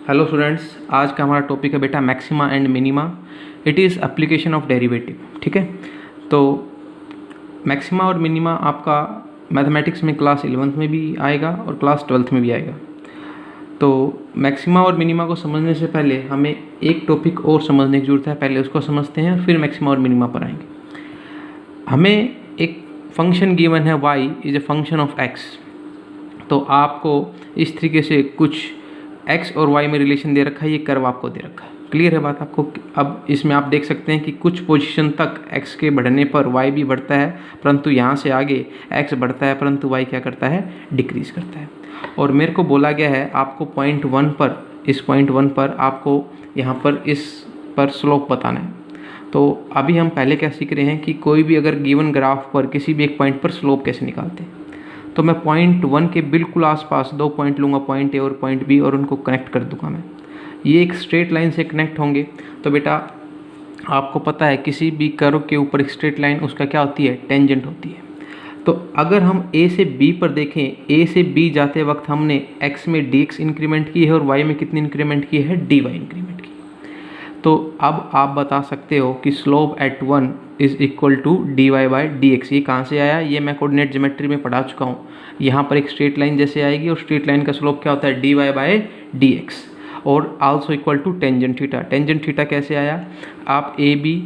Hello students, आज का हमारा टॉपिक है बेटा maxima and minima. It is application of derivative. ठीक है, तो मैक्सिमा और मिनिमा आपका मैथमेटिक्स में क्लास 11th में भी आएगा और क्लास 12th में भी आएगा। तो मैक्सिमा और मिनिमा को समझने से पहले हमें एक टॉपिक और समझने की जरूरत है। पहले उसको समझते हैं, फिर मैक्सिमा और मिनिमा पर आएंगे। हमें एक फंक्शन गिवन है y is a function of x। तो आपको इस तरीके से कुछ x और y में रिलेशन दे रखा है, ये कर्व आपको दे रखा है। क्लियर है बात आपको? अब इसमें आप देख सकते हैं कि कुछ पोजीशन तक x के बढ़ने पर y भी बढ़ता है, परंतु यहाँ से आगे x बढ़ता है परंतु y क्या करता है, डिक्रीज करता है। और मेरे को बोला गया है आपको पॉइंट 1 पर, इस पॉइंट 1 पर आपको यहाँ पर इस पर स्लोप बताना है। तो अभी हम पहले क्या सीख रहे हैं कि कोई भी अगर गिवन ग्राफ पर किसी भी एक पॉइंट पर स्लोप कैसे निकालते हैं। तो मैं पॉइंट 1 के बिल्कुल आसपास 2 पॉइंट लूँगा, पॉइंट ए और पॉइंट बी, और उनको कनेक्ट कर दूंगा मैं। ये एक स्ट्रेट लाइन से कनेक्ट होंगे। तो बेटा आपको पता है किसी भी कर्व के ऊपर एक स्ट्रेट लाइन उसका क्या होती है, टेंजेंट होती है। तो अगर हम ए से बी पर देखें, ए से बी जाते वक्त हमने एक्स में dx इंक्रीमेंट की है और वाई में कितनी इंक्रीमेंट की है, dy इंक्रीमेंट की। तो अब आप बता सकते हो कि slope at 1 is equal to dy by dx। ये कहाँ से आया, ये मैं कोऑर्डिनेट ज्योमेट्री में पढ़ा चुका हूँ। यहाँ पर एक स्ट्रेट लाइन जैसे आएगी और स्ट्रेट लाइन का स्लोप क्या होता है, dy बाई dx। और also equal to tangent theta. Tangent theta कैसे आया, आप ए बी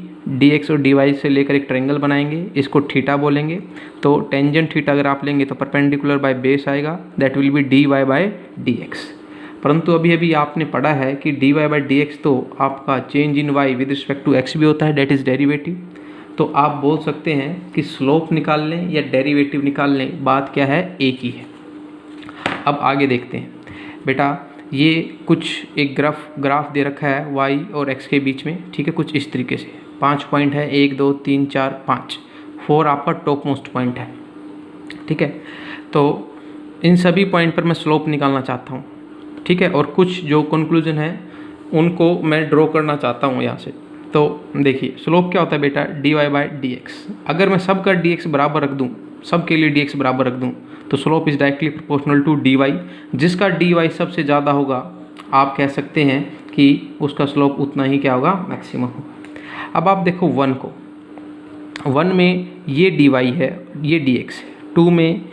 dx और dy से लेकर एक ट्रायंगल बनाएंगे, इसको थीटा बोलेंगे। तो टेंजेंट थीटा अगर आप लेंगे तो परपेंडिकुलर बाय बेस आएगा, that will be dy by dx। परंतु अभी अभी आपने पढ़ा है कि dy बाई dx तो आपका change in y with respect to x भी होता है, डेट इज़ डेरिवेटिव। तो आप बोल सकते हैं कि स्लोप निकाल लें या डेरिवेटिव निकाल लें, बात क्या है, एक ही है। अब आगे देखते हैं बेटा, ये कुछ एक ग्राफ दे रखा है y और x के बीच में। ठीक है, कुछ इस तरीके से 5 पॉइंट है, 1 2 3 4 5, 4 आपका टॉप मोस्ट पॉइंट है। ठीक है, तो इन सभी पॉइंट पर मैं स्लोप निकालना चाहता हूँ। ठीक है, और कुछ जो कंक्लूजन है उनको मैं ड्रॉ करना चाहता हूँ यहाँ से। तो देखिए स्लोप क्या होता है बेटा, dy बाई dx। अगर मैं सबका dx बराबर रख दूँ, सबके लिए dx बराबर रख दूँ, तो slope is directly proportional to dy। जिसका dy सबसे ज़्यादा होगा आप कह सकते हैं कि उसका स्लोप उतना ही क्या होगा, मैक्सिमम होगा। अब आप देखो 1 को, 1 में ये dy है, ये dx है। 2 में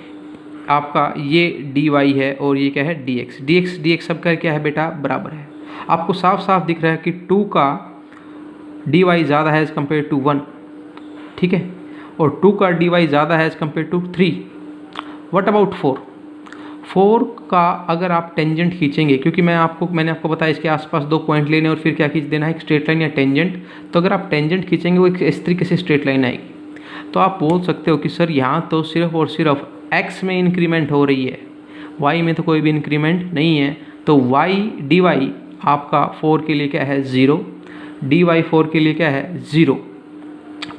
आपका ये dy है और ये क्या है, dx सबका क्या है बेटा, बराबर है। आपको साफ साफ दिख रहा है कि 2 का dy ज़्यादा है एज़ कम्पेयर टू 1। ठीक है, और 2 का dy ज़्यादा है as compare to 3। What about 4? 4 का अगर आप टेंजेंट खींचेंगे, क्योंकि मैंने आपको बताया इसके आसपास 2 पॉइंट लेने और फिर क्या खींच देना है, एक स्ट्रेट लाइन या टेंजेंट। तो अगर आप टेंजेंट खींचेंगे वो एक इस तरीके से स्ट्रेट लाइन आएगी। तो आप बोल सकते हो कि सर यहाँ तो सिर्फ और सिर्फ x में इंक्रीमेंट हो रही है, y में तो कोई भी इंक्रीमेंट नहीं है। तो y dy आपका 4 के लिए क्या है, 0, dy 4 के लिए क्या है, 0।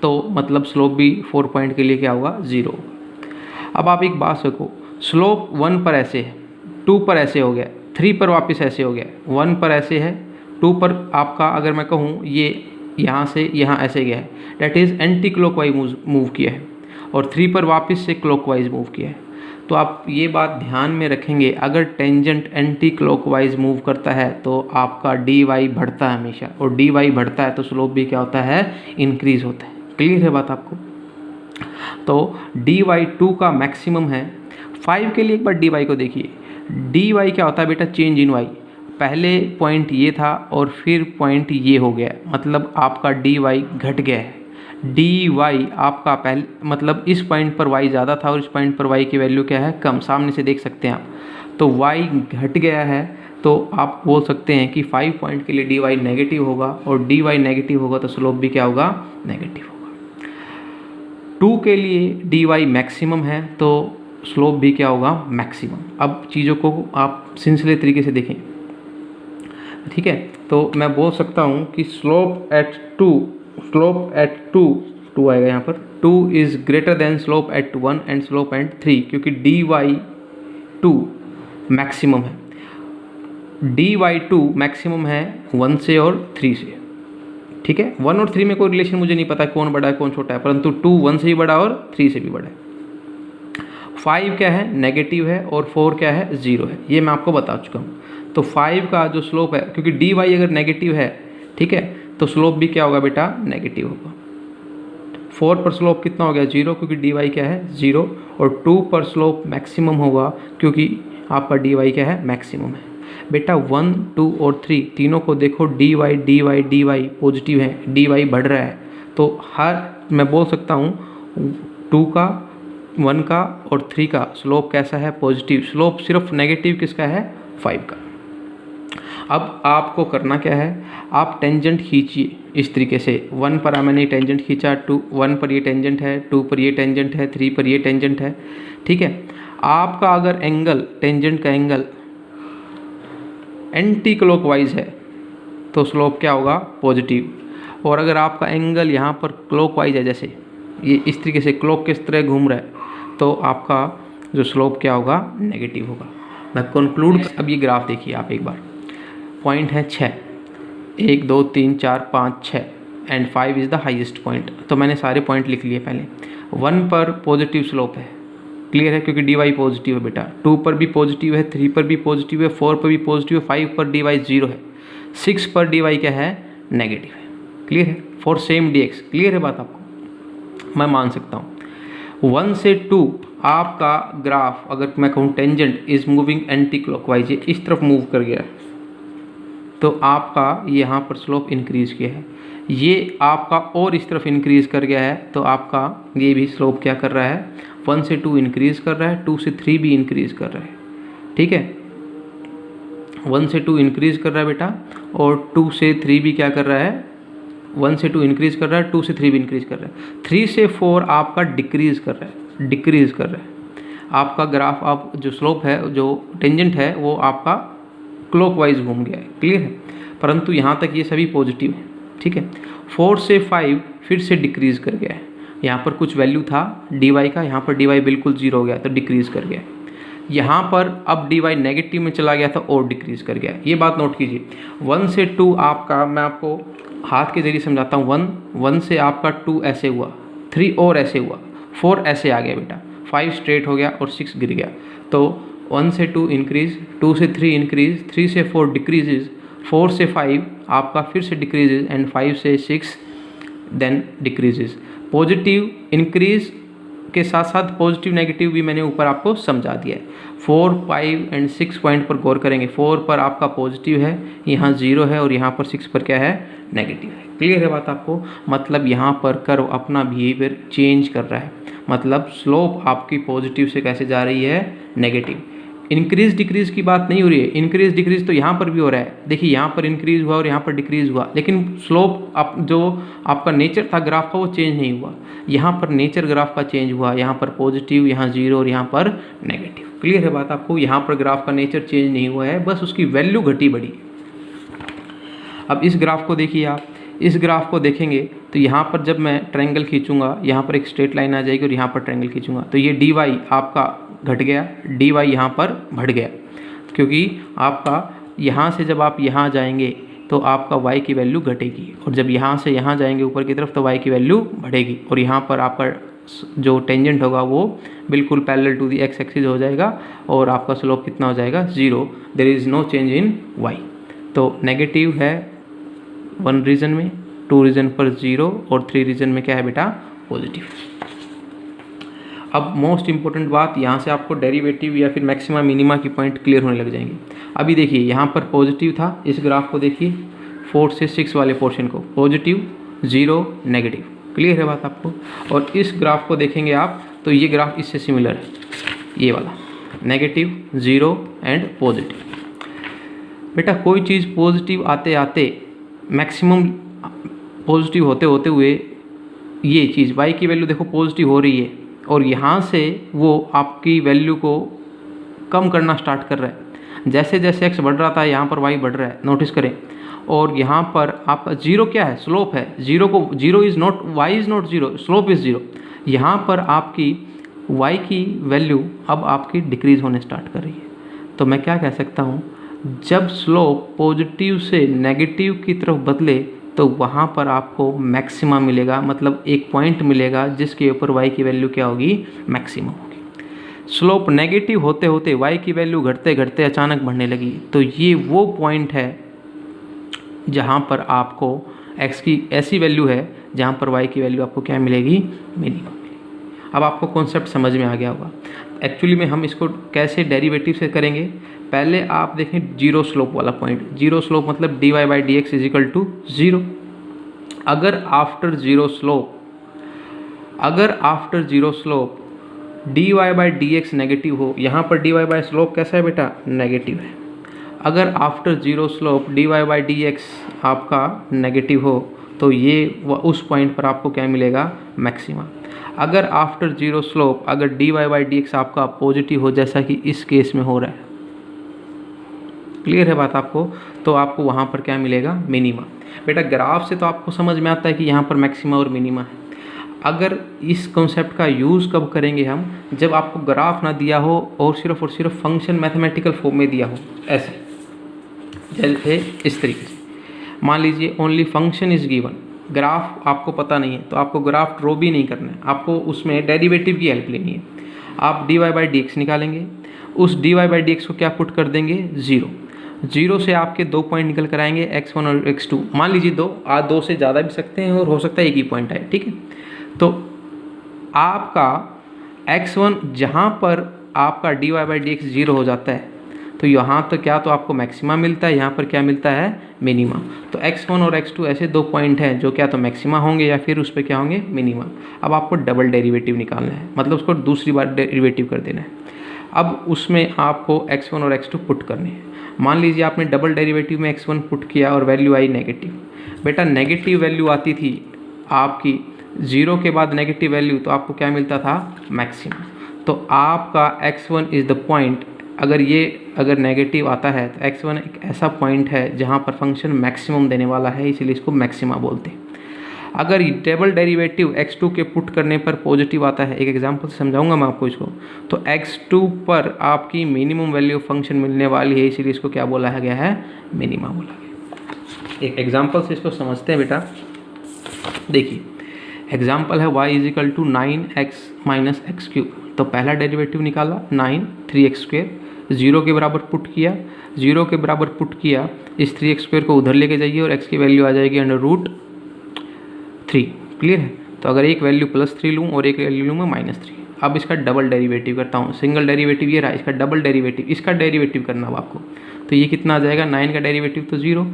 तो मतलब स्लोप भी 4 पॉइंट के लिए क्या होगा, 0 होगा। अब आप एक बात सोचो, स्लोप 1 पर ऐसे है, 2 पर ऐसे हो गया, 3 पर वापस ऐसे हो गया, 1 पर ऐसे है, 2 पर आपका अगर मैं कहूँ ये यहाँ से यहाँ ऐसे गया है, that is anti clockwise move किया है, और 3 पर वापस से क्लॉकवाइज मूव किया है। तो आप ये बात ध्यान में रखेंगे, अगर टेंजेंट एंटी क्लॉकवाइज मूव करता है तो आपका dy बढ़ता है हमेशा, और dy बढ़ता है तो स्लोप भी क्या होता है, इंक्रीज होता है। क्लियर है बात आपको? तो dy 2 का मैक्सिमम है। 5 के लिए एक बार dy को देखिए, dy क्या होता है बेटा, चेंज इन y। पहले पॉइंट ये था और फिर पॉइंट ये हो गया, मतलब आपका dy घट गया है। dy आपका पहले मतलब इस पॉइंट पर y ज़्यादा था और इस पॉइंट पर y की वैल्यू क्या है, कम, सामने से देख सकते हैं आप। तो y घट गया है, तो आप बोल सकते हैं कि 5 पॉइंट के लिए dy नेगेटिव होगा, और dy नेगेटिव होगा तो स्लोप भी क्या होगा, नेगेटिव होगा। 2 के लिए dy मैक्सिमम है तो स्लोप भी क्या होगा, मैक्सिमम। अब चीज़ों को आप सिलसिले तरीके से देखें। ठीक है, तो मैं बोल सकता हूँ कि स्लोप एट 2 आएगा यहाँ पर, 2 is greater than slope at 1 and slope eight 3, क्योंकि dy 2 मैक्सिमम है। dy 2 मैक्सिमम है 1 से और 3 से। ठीक है, 1 और 3 में कोई रिलेशन मुझे नहीं पता कौन बड़ा है कौन छोटा है, परंतु 2 1 से भी बड़ा और 3 से भी बड़ा है। 5 क्या है, नेगेटिव है, और 4 क्या है, 0 है। ये मैं आपको बता चुका हूँ। तो 5 का जो स्लोप है, क्योंकि dy अगर नेगेटिव है, ठीक है, तो स्लोप भी क्या होगा बेटा, नेगेटिव होगा। 4 पर स्लोप कितना हो गया, 0, क्योंकि dy क्या है, 0, और 2 पर स्लोप मैक्सिमम होगा क्योंकि आपका dy क्या है, मैक्सिमम है। बेटा 1, 2 और 3 तीनों को देखो, dy पॉजिटिव है, dy बढ़ रहा है, तो हर मैं बोल सकता हूँ 2 का, 1 का और 3 का स्लोप कैसा है, पॉजिटिव। स्लोप सिर्फ नेगेटिव किसका है, 5 का। अब आपको करना क्या है, आप टेंजेंट खींचिए इस तरीके से। 1 पर मैंने टेंजेंट खींचा, 1 पर ये टेंजेंट है, 2 पर ये टेंजेंट है, 3 पर ये टेंजेंट है, ठीक है। आपका अगर एंगल, टेंजेंट का एंगल एंटी क्लॉकवाइज है तो स्लोप क्या होगा, पॉजिटिव। और अगर आपका एंगल यहाँ पर क्लॉकवाइज है, जैसे ये इस तरीके से क्लॉक किस तरह घूम रहा है, तो आपका जो स्लोप क्या होगा, नेगेटिव होगा। मैं कंक्लूड, अब ये ग्राफ देखिए आप एक बार। पॉइंट है 6, 1 2 3 4 5 6 and 5 is the highest point. तो मैंने सारे पॉइंट लिख लिए पहले। 1 पर पॉजिटिव स्लोप है, क्लियर है, क्योंकि dy पॉजिटिव है बेटा। 2 पर भी पॉजिटिव है, 3 पर भी पॉजिटिव है, 4 पर भी पॉजिटिव है, 5 पर dy 0 है, 6 पर dy क्या है, नेगेटिव है, क्लियर है। फॉर सेम dx, क्लियर है बात आपको, मैं मान सकता हूँ। 1 से 2 आपका ग्राफ, अगर मैं कहूँ tangent is moving anti clockwise, ये इस तरफ मूव कर गया है, तो आपका यहाँ पर स्लोप इंक्रीज किया है। ये आपका और इस तरफ इंक्रीज कर गया है, तो आपका ये भी स्लोप क्या कर रहा है, 1 से 2 इंक्रीज कर रहा है, 2 से 3 भी इंक्रीज कर रहा है, ठीक है। 1 से 2 इंक्रीज कर रहा है बेटा, और 2 से 3 भी क्या कर रहा है, 1 से 2 इंक्रीज कर रहा है, 2 से 3 भी इंक्रीज कर रहा है। 3 से 4 आपका डिक्रीज कर रहा है, डिक्रीज कर रहा है। आपका ग्राफ, आप जो स्लोप है, जो टेंजेंट है, वो आपका क्लॉकवाइज घूम गया है, क्लियर है। परंतु यहाँ तक ये सभी पॉजिटिव है, ठीक है। 4 से 5 फिर से डिक्रीज कर गया है। यहाँ पर कुछ वैल्यू था dy का, यहाँ पर dy बिल्कुल 0 हो गया, तो डिक्रीज कर गया। यहाँ पर अब dy नेगेटिव में चला गया था और डिक्रीज कर गया। ये बात नोट कीजिए। 1 से 2 आपका, मैं आपको हाथ के जरिए समझाता हूँ। 1 से आपका 2 ऐसे हुआ, 3 और ऐसे हुआ, 4 ऐसे आ गया बेटा, 5 स्ट्रेट हो गया और 6 गिर गया। तो 1 से 2 इंक्रीज, 2 से 3 इंक्रीज, 3 से 4 डिक्रीजेज, 4 से 5 आपका फिर से डिक्रीजेज, एंड 5 से 6 देन डिक्रीजेज। पॉजिटिव इंक्रीज के साथ साथ पॉजिटिव नेगेटिव भी मैंने ऊपर आपको समझा दिया है। 4, 5 एंड 6 पॉइंट पर गौर करेंगे। 4 पर आपका पॉजिटिव है, यहाँ 0 है, और यहाँ पर 6 पर क्या है, नेगेटिव है। क्लियर है बात आपको, मतलब यहाँ पर कर्व अपना बिहेवियर चेंज कर रहा है, मतलब स्लोप आपकी पॉजिटिव से कैसे जा रही है, नेगेटिव। इंक्रीज डिक्रीज की बात नहीं हो रही है, इंक्रीज डिक्रीज तो यहाँ पर भी हो रहा है। देखिए यहाँ पर इंक्रीज हुआ और यहाँ पर डिक्रीज हुआ, लेकिन स्लोप आप जो आपका नेचर था ग्राफ का वो चेंज नहीं हुआ। यहाँ पर नेचर ग्राफ का चेंज हुआ, यहाँ पर पॉजिटिव, यहाँ 0 और यहाँ पर नेगेटिव। क्लियर है बात आपको, यहाँ पर ग्राफ का नेचर चेंज नहीं हुआ है, बस उसकी वैल्यू घटी बढ़ी। अब इस ग्राफ को देखिए आप, इस ग्राफ को देखेंगे तो यहाँ पर जब मैं ट्रायंगल खींचूंगा, यहाँ पर एक स्ट्रेट लाइन आ जाएगी और यहाँ पर ट्रायंगल खींचूंगा, तो ये dy आपका घट गया, dy यहाँ पर बढ़ गया, क्योंकि आपका यहाँ से जब आप यहाँ जाएंगे तो आपका y की वैल्यू घटेगी, और जब यहाँ से यहाँ जाएंगे ऊपर की तरफ तो y की वैल्यू बढ़ेगी, और यहाँ पर आपका जो टेंजेंट होगा वो बिल्कुल parallel to the x axis हो जाएगा, और आपका स्लोप कितना हो जाएगा, 0। There is no change in y। तो नेगेटिव है 1 रीजन में, 2 रीजन पर 0, और 3 रीजन में क्या है बेटा, पॉजिटिव। अब मोस्ट इंपॉर्टेंट बात, यहाँ से आपको डेरिवेटिव या फिर मैक्सिमा मिनिमा की पॉइंट क्लियर होने लग जाएंगे। अभी देखिए यहाँ पर पॉजिटिव था, इस ग्राफ को देखिए 4 से 6 वाले पोर्शन को, पॉजिटिव 0 नेगेटिव। क्लियर है बात आपको। और इस ग्राफ को देखेंगे आप तो ये ग्राफ इससे सिमिलर है, ये वाला नेगेटिव 0 एंड पॉजिटिव। बेटा कोई चीज़ पॉजिटिव आते आते मैक्सिमम पॉजिटिव होते होते हुए ये चीज़ y की वैल्यू देखो पॉजिटिव हो रही है, और यहाँ से वो आपकी वैल्यू को कम करना स्टार्ट कर रहा है। जैसे जैसे x बढ़ रहा था यहाँ पर y बढ़ रहा है, नोटिस करें। और यहाँ पर आपका 0 क्या है, स्लोप है। 0 को 0 is not, y is not 0, slope is 0। यहाँ पर आपकी y की वैल्यू अब आपकी डिक्रीज़ होने स्टार्ट कर रही है। तो मैं क्या कह सकता हूँ, जब स्लोप पॉजिटिव से नेगेटिव की तरफ बदले तो वहाँ पर आपको मैक्सिमा मिलेगा, मतलब एक पॉइंट मिलेगा जिसके ऊपर y की वैल्यू क्या होगी, मैक्सिमम होगी। स्लोप नेगेटिव होते होते y की वैल्यू घटते घटते अचानक बढ़ने लगी, तो ये वो पॉइंट है जहाँ पर आपको x की ऐसी वैल्यू है जहाँ पर y की वैल्यू आपको क्या मिलेगी, मिनिमम मिलेगी। अब आपको कॉन्सेप्ट समझ में आ गया होगा। एक्चुअली में हम इसको कैसे डेरिवेटिव से करेंगे, पहले आप देखें जीरो स्लोप वाला पॉइंट। जीरो स्लोप मतलब dy by D x is equal to zero. अगर after zero slope dy by D x negative हो, यहाँ पर dy बाई स्लोप कैसा है बेटा, नेगेटिव है। अगर after zero slope dy by D x आपका नेगेटिव हो तो ये उस पॉइंट पर आपको क्या मिलेगा, मैक्सिमा। अगर आफ्टर जीरो स्लोप अगर dy बाई डी एक्स आपका पॉजिटिव हो, जैसा कि इस केस में हो रहा है, क्लियर है बात आपको, तो आपको वहाँ पर क्या मिलेगा, मिनिमा। बेटा ग्राफ से तो आपको समझ में आता है कि यहाँ पर मैक्सिमा और मिनिमा है। अगर इस कॉन्सेप्ट का यूज़ कब करेंगे हम, जब आपको ग्राफ ना दिया हो और सिर्फ फंक्शन मैथमेटिकल फॉर्म में दिया हो, ऐसे जैसे इस तरीके से। मान लीजिए only function is given, graph आपको पता नहीं है तो आपको ग्राफ ड्रॉ भी नहीं करना है, आपको उसमें डेरिवेटिव की हेल्प लेनी है। आप dy बाई डी एक्स निकालेंगे, उस dy बाई डी एक्स को क्या पुट कर देंगे, ज़ीरो। जीरो से आपके दो पॉइंट निकल कर आएंगे x1 और x2, मान लीजिए दो से ज़्यादा भी सकते हैं और हो सकता है एक ही पॉइंट आए, ठीक है। तो आपका x1 जहाँ पर आपका dy by D x zero हो जाता है तो यहाँ तो क्या, तो आपको मैक्सिमा मिलता है, यहाँ पर क्या मिलता है, मिनिमा। तो x1 और x2 ऐसे दो पॉइंट हैं जो क्या तो मैक्सिमा होंगे या फिर उस पर क्या होंगे, मिनिमा। अब आपको डबल डेरिवेटिव निकालना है, मतलब उसको दूसरी बार डेरिवेटिव कर देना है। अब उसमें आपको x1 और x2 पुट करने हैं। मान लीजिए आपने डबल डेरिवेटिव में x1 पुट किया और वैल्यू आई नेगेटिव। बेटा नेगेटिव वैल्यू आती थी आपकी, ज़ीरो के बाद नेगेटिव वैल्यू, तो आपको क्या मिलता था, मैक्सिमम। तो आपका x1 इज़ द पॉइंट, अगर नेगेटिव आता है तो x1 एक ऐसा पॉइंट है जहाँ पर फंक्शन मैक्सिमम देने वाला है, इसीलिए इसको मैक्सिमा बोलते हैं। अगर डबल डेरिवेटिव x2 के पुट करने पर पॉजिटिव आता है, एक एग्जांपल से समझाऊंगा मैं आपको इसको, तो x2 पर आपकी मिनिमम वैल्यू फंक्शन मिलने वाली है, इसीलिए इसको क्या बोला गया है, मिनिमा बोला गया। एक एग्जांपल से इसको समझते हैं बेटा। देखिए एग्जांपल है y is equal to 9x minus x cube. तो पहला डेरिवेटिव निकाला 9 3x स्क्वेयर, जीरो के बराबर पुट किया, जीरो के बराबर पुट किया, इस 3x स्क्वेयर को उधर लेके जाइए और x की वैल्यू आ जाएगी √3। क्लियर है। तो अगर एक वैल्यू +3 लूँ और एक वैल्यू लूँ मैं -3। अब इसका डबल डेरिवेटिव करता हूँ, सिंगल डेरिवेटिव ये रहा, इसका डबल डेरिवेटिव, इसका डेरिवेटिव करना हो आपको, तो ये कितना आ जाएगा, 9 का डेरिवेटिव तो 0,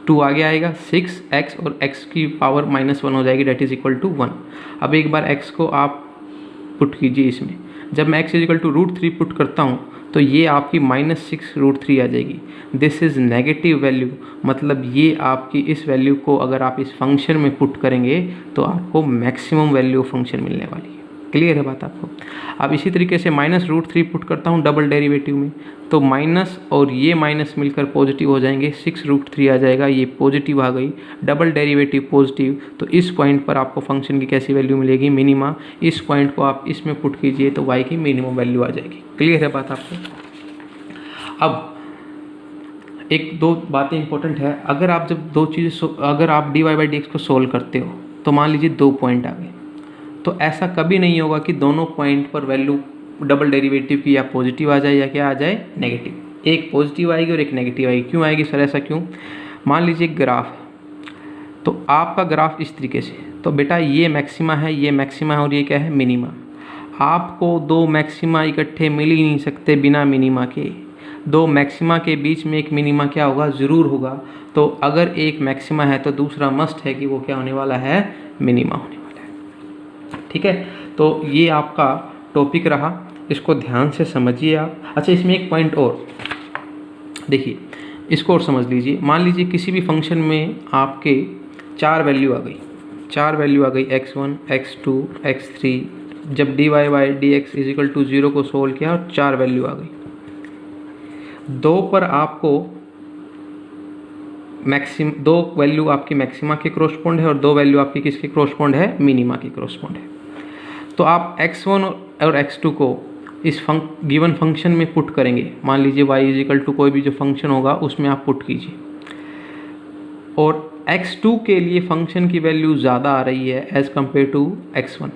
2 आगे आएगा 6x और x की पावर -1 हो जाएगी, डेट इज इक्वल टू 1। अब एक बार x को आप पुट कीजिए इसमें, जब मैं x is equal to √3 put करता हूँ तो ये आपकी -6√3 आ जाएगी। दिस इज़ नेगेटिव वैल्यू, मतलब ये आपकी इस वैल्यू को अगर आप इस फंक्शन में पुट करेंगे तो आपको मैक्सिमम वैल्यू फंक्शन मिलने वाली है। क्लियर है बात आपको। अब इसी तरीके से -√3 पुट करता हूँ डबल डेरिवेटिव में, तो माइनस और ये माइनस मिलकर पॉजिटिव हो जाएंगे, 6√3 आ जाएगा, ये पॉजिटिव आ गई, डबल डेरिवेटिव पॉजिटिव। तो इस पॉइंट पर आपको फंक्शन की कैसी वैल्यू मिलेगी, मिनिमा। इस पॉइंट को आप इसमें पुट कीजिए तो y की मिनिमम वैल्यू आ जाएगी। क्लियर है बात आपको। अब एक दो बातें इंपॉर्टेंट है, अगर आप अगर आप dy बाई डी एक्स को सोल्व करते हो तो मान लीजिए दो पॉइंट आ गए, तो ऐसा कभी नहीं होगा कि दोनों पॉइंट पर वैल्यू डबल डेरिवेटिव की या पॉजिटिव आ जाए या क्या आ जाए, नेगेटिव। एक पॉजिटिव आएगी और एक नेगेटिव आएगी। क्यों आएगी सर, ऐसा क्यों। मान लीजिए ग्राफ है, तो आपका ग्राफ इस तरीके से, तो बेटा ये मैक्सिमा है, ये मैक्सिमा है और ये क्या है, मिनिमा। आपको दो मैक्सिमा इकट्ठे मिल ही नहीं सकते बिना मिनिमा के। दो मैक्सिमा के बीच में एक मिनिमा क्या होगा, ज़रूर होगा। तो अगर एक मैक्सिमा है तो दूसरा मस्ट है कि वो क्या होने वाला है, मिनिमा होने वाला है। ठीक है, तो ये आपका टॉपिक रहा, इसको ध्यान से समझिए आप। अच्छा, इसमें एक पॉइंट और देखिए, इसको और समझ लीजिए। मान लीजिए किसी भी फंक्शन में आपके चार वैल्यू आ गई, x1, x2, x3। जब dy by D x is equal to 0 को सोल्व किया और चार वैल्यू आ गई। दो पर आपको दो वैल्यू आपकी मैक्सिमा के क्रॉसपोंड है और दो वैल्यू आपकी किसके क्रॉसपोंड है, मिनिमा के क्रॉसपोंड है। तो आप x1 और x2 को इस गिवन फंक्शन में पुट करेंगे। मान लीजिए y इज इक्वल टू कोई भी जो फंक्शन होगा उसमें आप पुट कीजिए, और x2 के लिए फंक्शन की वैल्यू ज़्यादा आ रही है एज़ कम्पेयर टू x1,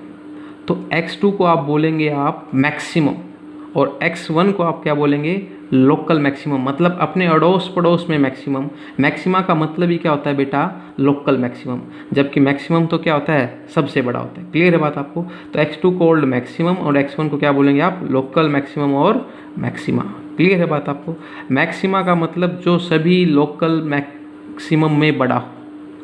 तो x2 को आप बोलेंगे आप मैक्सिमम और x1 को आप क्या बोलेंगे, लोकल मैक्सिमम, मतलब अपने अड़ोस पड़ोस में मैक्सिमम। मैक्सिमा का मतलब ही क्या होता है बेटा, लोकल मैक्सिमम, जबकि मैक्सिमम तो क्या होता है, सबसे बड़ा होता है। क्लियर है बात आपको। तो x2 कोल्ड मैक्सिमम और x1 को क्या बोलेंगे आप, लोकल मैक्सिमम और मैक्सिमा। क्लियर है बात आपको। मैक्सिमा का मतलब जो सभी लोकल मैक्सिमम में बड़ा हो।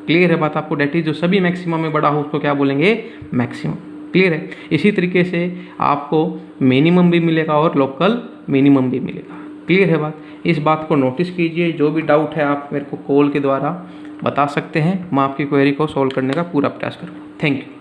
क्लियर है बात आपको, डेट इज जो सभी मैक्सिमम में बड़ा हो उसको क्या बोलेंगे, मैक्सिमम। क्लियर है। इसी तरीके से आपको मिनिमम भी मिलेगा और लोकल मिनिमम भी मिलेगा। क्लियर है बात। इस बात को नोटिस कीजिए, जो भी डाउट है आप मेरे को कॉल के द्वारा बता सकते हैं, मैं आपकी क्वेरी को सॉल्व करने का पूरा प्रयास करूँगा। Thank you.